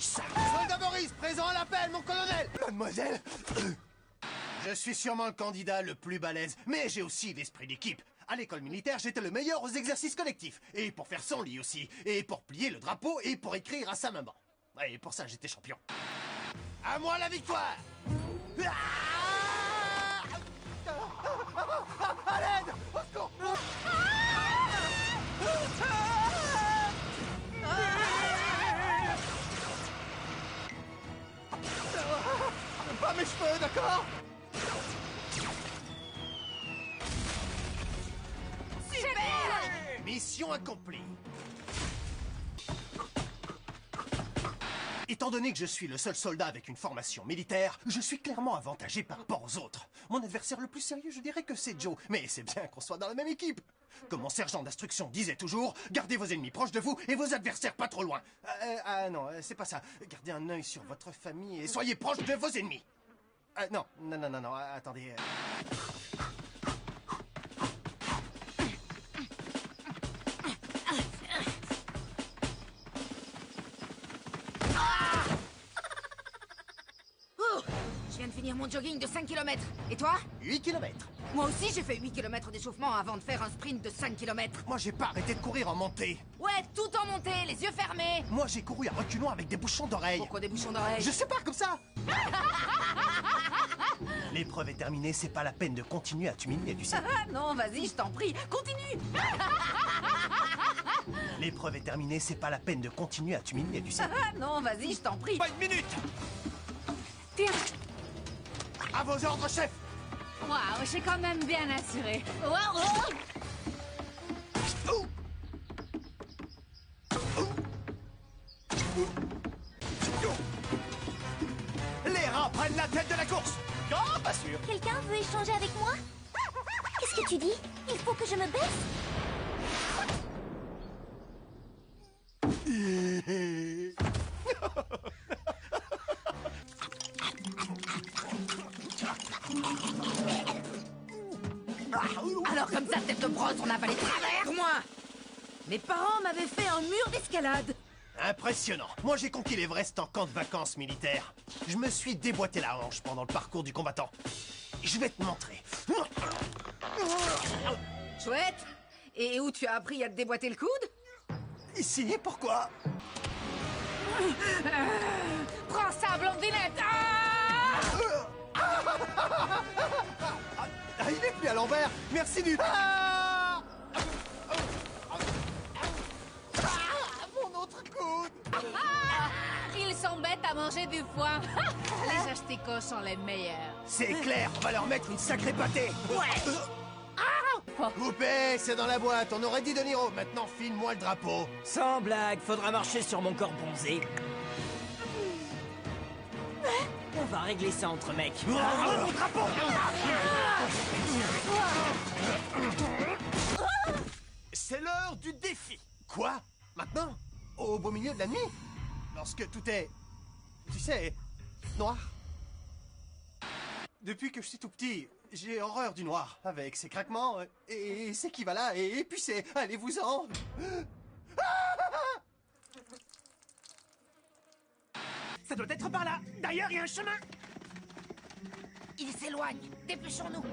police. Soldat Boris, présent à l'appel, mon colonel. Mademoiselle. Je suis sûrement le candidat le plus balèze, mais j'ai aussi l'esprit d'équipe. À l'école militaire, j'étais le meilleur aux exercices collectifs. Et pour faire son lit aussi. Et pour plier le drapeau et pour écrire à sa maman. Et pour ça, j'étais champion. À moi la victoire! À l'aide! Au secours! Pas mes cheveux, d'accord? Super! Mission accomplie. Étant donné que je suis le seul soldat avec une formation militaire, je suis clairement avantagé par rapport aux autres. Mon adversaire le plus sérieux, je dirais que c'est Joe. Mais c'est bien qu'on soit dans la même équipe. Comme mon sergent d'instruction disait toujours, gardez vos ennemis proches de vous et vos adversaires pas trop loin. Non, c'est pas ça. Gardez un œil sur votre famille et soyez proches de vos ennemis. Non, attendez. Je viens de finir mon jogging de 5 km. Et toi? 8 km. Moi aussi, j'ai fait 8 km d'échauffement avant de faire un sprint de 5 km. Moi, j'ai pas arrêté de courir en montée. Ouais, tout en montée, les yeux fermés. Moi, j'ai couru à reculons avec des bouchons d'oreilles. Pourquoi des bouchons d'oreilles? Je sais pas, comme ça. L'épreuve est terminée, c'est pas la peine de continuer à t'humilier, tu sais. Ah non, vas-y, je t'en prie, continue. L'épreuve est terminée, c'est pas la peine de continuer à t'humilier, tu sais. Ah non, vas-y, je t'en prie. Pas une minute. Tiens. À vos ordres, chef. Waouh, j'ai quand même bien assuré. Les rats prennent la tête de la course. Oh, pas sûr. Quelqu'un veut échanger avec moi? Qu'est-ce que tu dis? Il faut que je me baisse? Alors comme ça, tête de brosse, on a pas les travers, moi. Mes parents m'avaient fait un mur d'escalade. Impressionnant. Moi, j'ai conquis l'Everest en camp de vacances militaire. Je me suis déboîté la hanche pendant le parcours du combattant. Je vais te montrer. Chouette. Et où tu as appris à te déboîter le coude? Ici, pourquoi? Prends ça, blondinette. Il est plus à l'envers. Merci du... Mon autre coude. Ils sont bêtes à manger du foin. Les achetés sont les meilleurs. C'est clair, on va leur mettre une sacrée pâtée. Ouais. Coupé, c'est dans la boîte. On aurait dit De Niro. Maintenant, file-moi le drapeau. Sans blague, faudra marcher sur mon corps bronzé. On va régler ça entre mecs. Mon drapeau. C'est l'heure du défi. Quoi? Maintenant? Au beau milieu de la nuit? Lorsque tout est... Tu sais, noir. Depuis que je suis tout petit, j'ai horreur du noir. Avec ses craquements, et c'est qui va là, et puis c'est... Allez-vous-en. Ça doit être par là. D'ailleurs, il y a un chemin. Ils s'éloignent. Dépêchons-nous.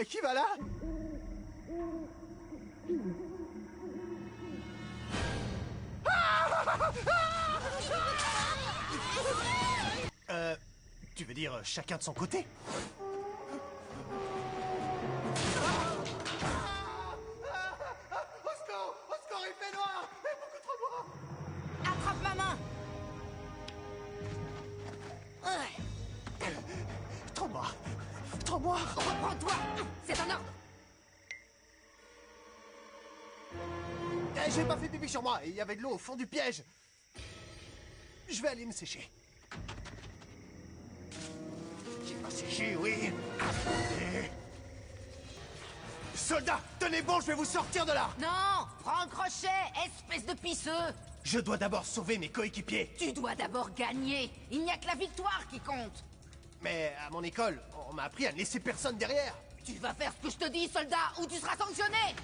Qui va là? Tu veux dire chacun de son côté? Au secours, il fait noir! Beaucoup trop noir! Attrape ma main. Trop noir! Trop noir! Reprends-toi. C'est un ordre. J'ai pas fait pipi sur moi, il y avait de l'eau au fond du piège. Je vais aller me sécher. J'ai pas séché, oui. Soldats, tenez bon, je vais vous sortir de là. Non, prends un crochet, espèce de pisseux. Je dois d'abord sauver mes coéquipiers. Tu dois d'abord gagner. Il n'y a que la victoire qui compte. Mais à mon école, on m'a appris à ne laisser personne derrière. Tu vas faire ce que je te dis, soldat, ou tu seras sanctionné.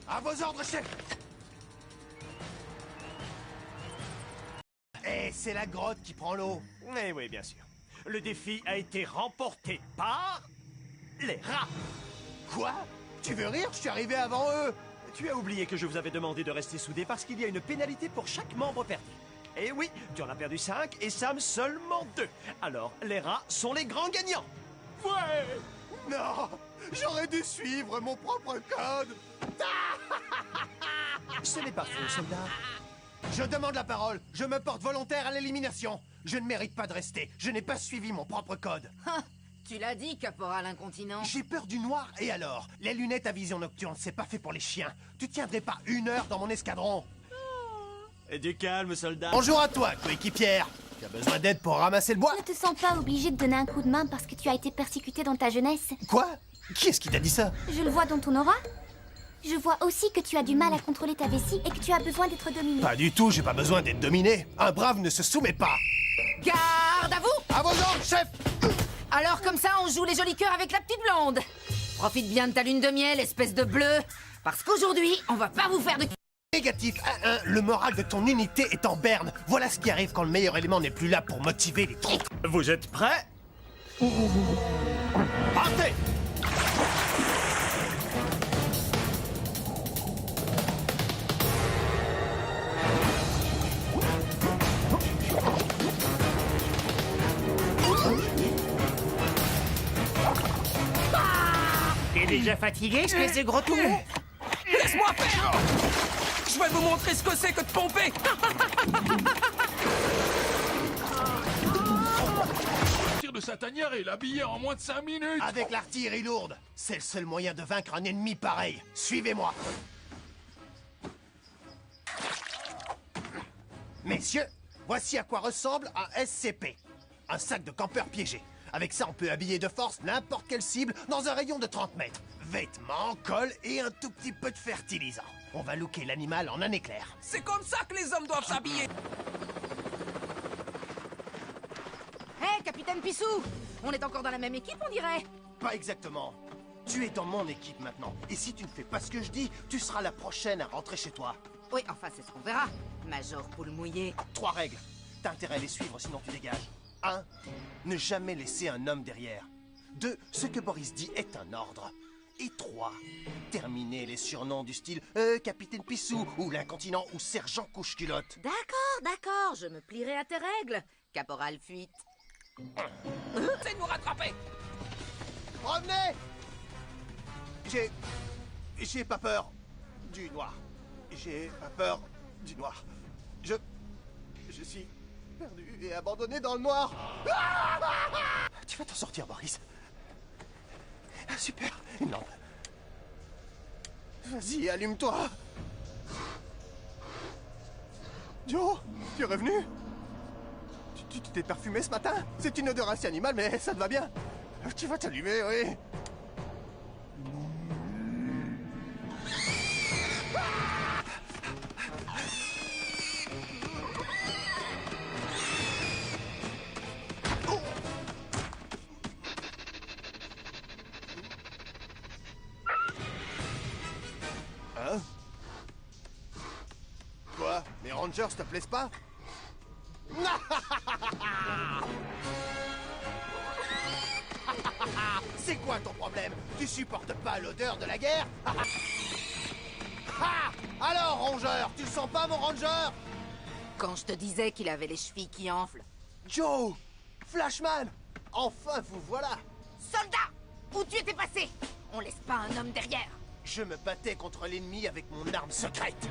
À vos ordres, chef. c'est la grotte qui prend l'eau. Eh oui, bien sûr. Le défi a été remporté par... les rats. Quoi? Tu veux rire? Je suis arrivé avant eux. Tu as oublié que je vous avais demandé de rester soudés parce qu'il y a une pénalité pour chaque membre perdu. Et oui, tu en as perdu 5 et Sam seulement 2. Alors, les rats sont les grands gagnants. Ouais! Non! J'aurais dû suivre mon propre code! Ce n'est pas faux, soldat. Je demande la parole. Je me porte volontaire à l'élimination. Je ne mérite pas de rester. Je n'ai pas suivi mon propre code. Ah, tu l'as dit, caporal incontinent. J'ai peur du noir, et alors? Les lunettes à vision nocturne, c'est pas fait pour les chiens. Tu tiendrais pas 1 heure dans mon escadron? Et du calme, soldat. Bonjour à toi, coéquipière. Tu as besoin d'aide pour ramasser le bois? Ne te sens pas obligé de donner un coup de main parce que tu as été persécuté dans ta jeunesse. Quoi? Qui est-ce qui t'a dit ça? Je le vois dans ton aura. Je vois aussi que tu as du mal à contrôler ta vessie et que tu as besoin d'être dominé. Pas du tout, j'ai pas besoin d'être dominé. Un brave ne se soumet pas. Garde à vous! À vos ordres, chef! Alors comme ça, on joue les jolis cœurs avec la petite blonde. Profite bien de ta lune de miel, espèce de bleu. Parce qu'aujourd'hui, on va pas vous faire de... Négatif 1-1, le moral de ton unité est en berne. Voilà ce qui arrive quand le meilleur élément n'est plus là pour motiver les troupes. Vous êtes prêts? Partez! T'es déjà fatigué, espèce de gros tout mou? Laisse-moi faire! Je vais vous montrer ce que c'est que de pomper! Tire de sa tanière et l'habiller en moins de 5 minutes! Avec l'artillerie lourde, c'est le seul moyen de vaincre un ennemi pareil. Suivez-moi. Messieurs, voici à quoi ressemble un SCP. Un sac de campeur piégé. Avec ça, on peut habiller de force n'importe quelle cible dans un rayon de 30 mètres. Vêtements, colle et un tout petit peu de fertilisant. On va looker l'animal en un éclair. C'est comme ça que les hommes doivent s'habiller! Hé, capitaine Pissou! On est encore dans la même équipe, on dirait. Pas exactement. Tu es dans mon équipe maintenant. Et si tu ne fais pas ce que je dis, tu seras la prochaine à rentrer chez toi. Oui, enfin, c'est ce qu'on verra. Major Poule Mouillé. 3 règles. T'as intérêt à les suivre, sinon tu dégages. 1. Ne jamais laisser un homme derrière. 2. Ce que Boris dit est un ordre. Et 3. Terminer les surnoms du style Capitaine Pissou, ou l'incontinent, ou Sergent Couche-Culotte. D'accord, je me plierai à tes règles. Caporal Fuite. C'est de nous rattraper! Revenez! J'ai pas peur du noir. J'ai pas peur du noir. Je suis perdu et abandonné dans le noir. Tu vas t'en sortir, Boris. Super, une lampe. Vas-y, allume-toi. Joe, tu es revenu? Tu t'es parfumé ce matin? C'est une odeur assez animale, mais ça te va bien. Tu vas t'allumer, oui. Hein? Quoi? Les Rangers te plaisent pas? C'est quoi ton problème? Tu supportes pas l'odeur de la guerre? Alors, Rongeur, tu le sens pas, mon Ranger? Quand je te disais qu'il avait les chevilles qui enflent. Joe! Flashman! Enfin, vous voilà! Soldat! Où tu étais passé? On laisse pas un homme derrière. Je me battais contre l'ennemi avec mon arme secrète.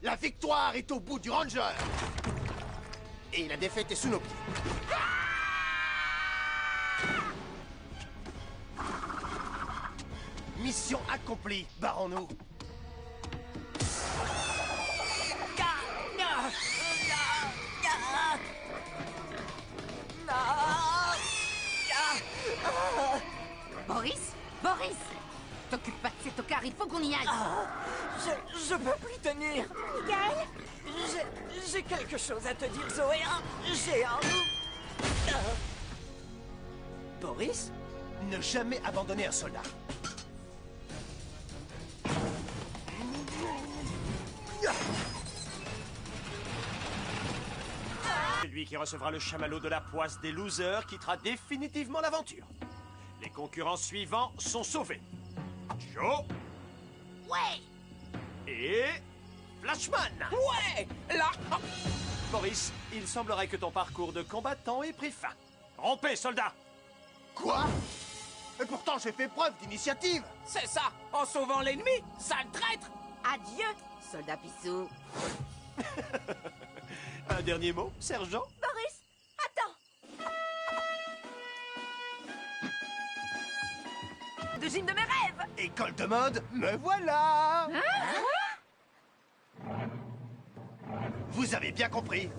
La victoire est au bout du Ranger! Et la défaite est sous nos pieds. Mission accomplie, barrons-nous. Boris? Boris! T'occupe pas de ces tocards, il faut qu'on y aille. Je peux plus tenir. Miguel? J'ai quelque chose à te dire, Zoé. J'ai un... Boris? Ne jamais abandonner un soldat. Celui qui recevra le chamallow de la poisse des losers quittera définitivement l'aventure. Les concurrents suivants sont sauvés. Joe Ouais. et Flashman. Ouais! Là! Maurice, il semblerait que ton parcours de combattant ait pris fin. Rompez, soldats! Quoi? Et pourtant, j'ai fait preuve d'initiative. C'est ça! En sauvant l'ennemi, sale traître! Adieu, soldat Pissou. Un dernier mot, sergent? Boris, attends. De gym de mes rêves. École de mode, me voilà. Vous avez bien compris.